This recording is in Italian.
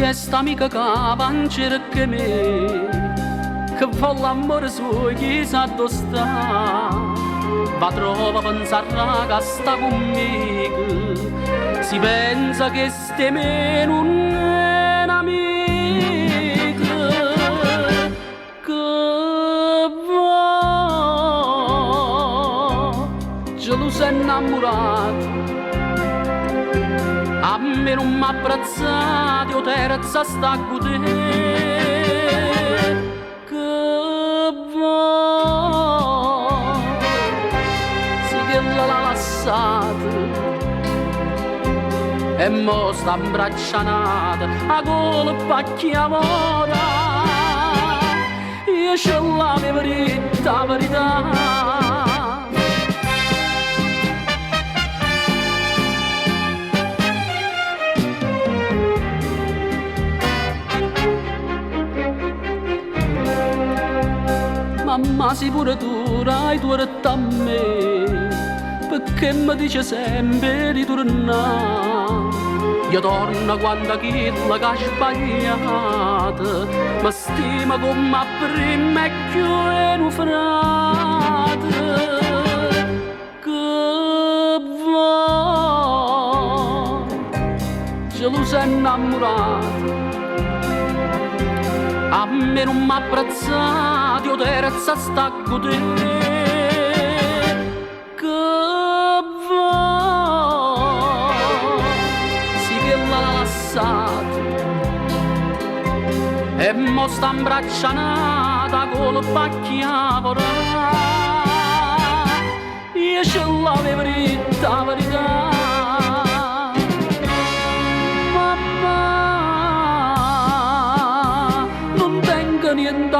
è sta amica che pancia che me, che fa l'amore suo chissà dove sta. Va trova a pensare che sta conmigo, si pensa che ste non è un'amica, che va, gelosa e innamorata. A me non m'ha abbracciato, io terza sta con te, che va, sì che l'ha lasciata, e mo sta imbracciata, a colpa chi amora, io ce l'avevo detta la verità. Mamma sei pure tu, hai torto a me, perché mi dice sempre di tornare. Io torno quando chilla che ha sbagliato, ma stima come prima e più è un frate. Che va, gelosa e innamorata. A me non m'ha abbracciato, io terza sta con te, che va, sì che l'ha lasciata, e mo sta imbracciata colpa chi avrà, io ce l'avevo detta la verità. Niente